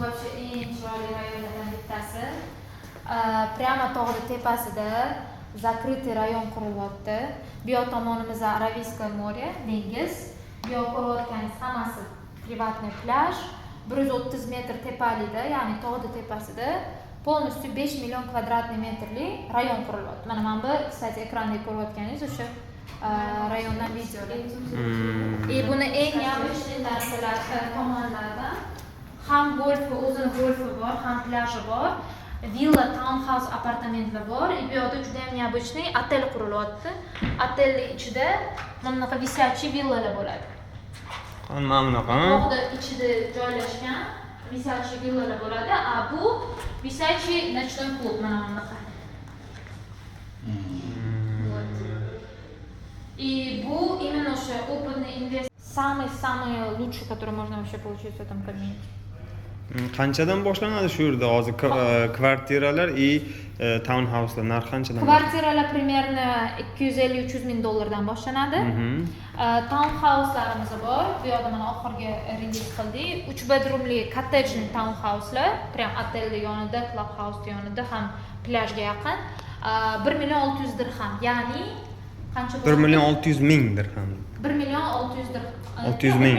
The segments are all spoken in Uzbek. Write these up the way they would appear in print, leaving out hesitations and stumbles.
вообще eng chiroyli rayonlardan bittasi. Prямо tog'ni tepasida закрытый rayon qurilyapti. Bu yoq tomonimizda Araviyskoye море, dengiz. Bu yoq ko'rayotganingiz hammasi privatniy plyaj. 130 metr tepalikda, ya'ni tog'ni tepasida полностью 5 million kvadratniy metrli rayon qurilyapti. Mana bu, kстати, ekranda ko'rayotganingiz o'sha rayondan videolar. Buni eng neobычный narsalar tomonlardan ham golfi, o'zini golfi bor, ham plyajı bor. Villa, townhouse apartamentlar bor. Bu yoqda juda ham neobычный otel qurilyapti. Otelning ichida mana bunaqa висячий villalar bo'ladi. Mana bunaqa. Tog'da ichida joylashgan висячий villalar bo'ladi. Bu висячий ночной клуб mana bunaqa. И bu именно o'sha опытный инвестор. Самый лучший, который можно вообще получить в этом кабинете. Qanchadan boshlanadi shu yerda hozir kvartiralar и townhouse'lar narxi qanchadan? Kvartiralar примерно 250-300 ming dollardan boshlanadi. Townhouse'larimiz bor. Bu yoqda mana oxirgi release qildik. 3 bedroomli коттеджный townhouse'lar, прям otelning yonida, clubhouse yonida ham plyajga yaqin. 1 million 600 dirham. Ya'ni qancha? 1 million 600 ming dirham. 1 million 600 dirham. 600 ming.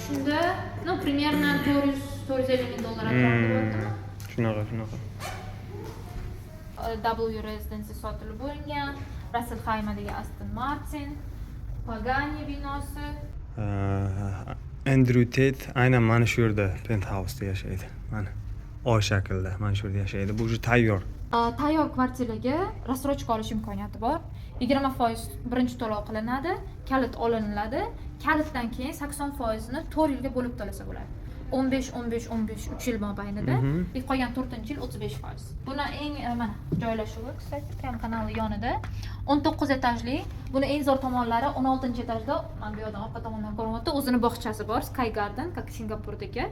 Shunda, ну, примерно 450 ming dollar atrofida. Shunaqa. W Residency sotilib bo'lgan. Russell Haymadagi Aston Martin, Pagani binosi. Andrew Tate aynan mana shu yerda penthouse da yashaydi. Mana oy shaklda mana shu yerda yashaydi. Bu уже tayyor. Tayyor kvartiraga рассрочка olish imkoniyati bor. 20% birinchi to'lov qilinadi, kalit olinadi. Kalitdan keyin 80%ni 4 yilga bo'lib to'lasa bo'ladi. 15 3 yil mobaynida, qolgan 4-yil 35%. Buni eng mana joylashuvi, kстати, prям kanal yonida 19 etajli. Buni eng zo'r tomonlari 16-etajda, mana bu yerdan orqa tomondan ko'rinyapti, o'zini bog'chasi bor, Sky Garden, как Singapurdagi.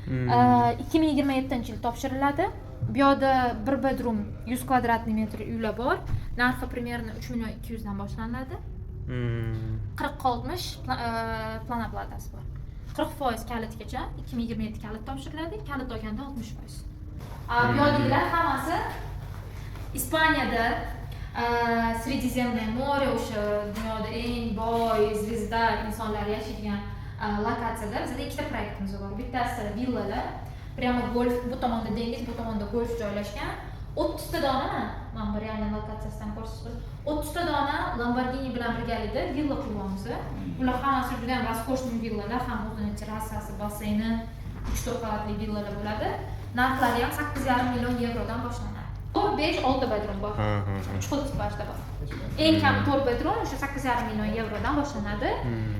2027-yil topshiriladi. Bu yerda 1 bedroom 100 kvadratniy metr uylar bor. Narxi примерно 3 million 200 dan boshlanadi. 40-60 plan oplatasi bor. 40% kalitgacha 2027 kalit topshiriladi, kalit olganda 60%. Bu yerdagilar hammasi Ispaniyada Sredizemное море, o'sha dunyoda eng boy zvezda insonlar yashaydigan lokatsiyada bizda ikkita proyektimiz bor. Bittasi villalar, prямо golf, bu tomonda dengiz, bu tomonda golf joylashgan. 30 ta dona, mana bu real lokatsiyasidan ko'rsatib, 30 ta dona Lamborghini bilan birgalikda villa quryapmiz. Ular hammasi juda ham roskoshniy villalar, ham o'zining terrasasi, baseyni, 3-4 qavatli villalar bo'ladi. Narxlari ham 8,5 million yevrodan boshlanadi. 5-6 bedroom bor. 3 xil tipajda bor. Eng kami 4 bedroom o'sha 8,5 million yevrodan boshlanadi.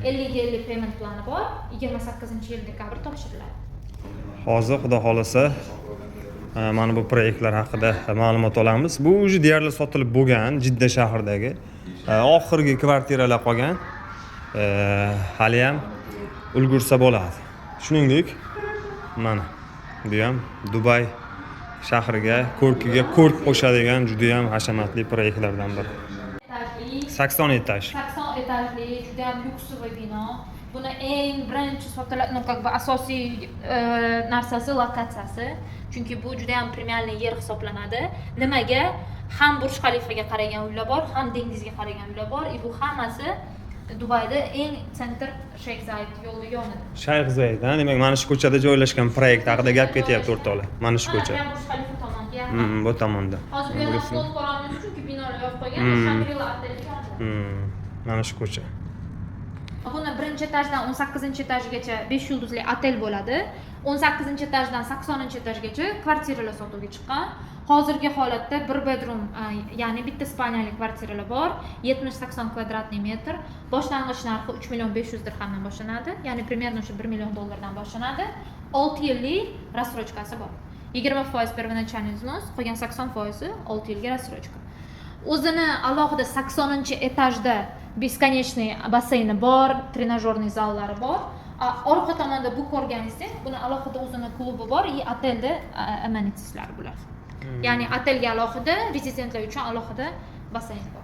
50-50 payment plani bor. 28-yil dekabr topshiriladi. Hozir xudo xolasa mana bu proyektlar haqida ma'lumot olamiz. Bu уже deyarli sotilib bo'lgan Jidda shahridagi oxirgi kvartiralar qolgan. Hali ham ulgursa bo'ladi. Shuningdek, mana bu ham Dubay shahriga, ko'rkiga ko'rk qo'shadigan juda ham hashamatli proyektlardan biri. 80 etaj. 80 etajli, juda ham lyuksovый bino. Buni eng birinchi sotiladigan, как бы asosiy narsasi lokatsiyasi. Chunki bu juda ham premialniy yer hisoblanadi. Nimaga? Ham Burj Khalifaga qaragan uylar bor, ham dengizga qaragan uylar bor. Bu hammasi Dubayda eng sentr Sheikh Zayed yo'li yonida. Sheikh Zayed, demak mana shu ko'chada joylashgan proyekt haqida gap ketyapti o'rtoqlar. Mana shu ko'cha. Burj Khalifa tomonga. Bu tomonda. Hozir bu yerda foto ko'ramiz, chunki binolar yopib qo'ygan, Shangri-La oteli yonida. Mana shu ko'cha. Buni birinchi etajdan 18-etajgacha 5 yulduzli otel bo'ladi. 18-etajdan 80-etajgacha kvartiralar sotuvga chiqqan. Hozirgi holatda 1 bedroom, ya'ni bitta spaniyali kvartiralar bor, 70-80 kvadratniy metr. Boshlang'ich narxi 3 million 500 dirhamdan boshlanadi, ya'ni примерно o'sha 1 million dollardan boshlanadi. 6 yillik рассрочкасы bor. 20% первоначальный взнос, qolgan 80% 6 yilga рассрочка. O'zini alohida 80-etajda бесконечный baseyni bor, trenajyorniy zallari bor. Orqa tomonda bu ko'rganingizdek, buni alohida o'zini klubi bor, и otelda amenities bular. Ya'ni otelga alohida, rezidentlar uchun alohida baseyn bor.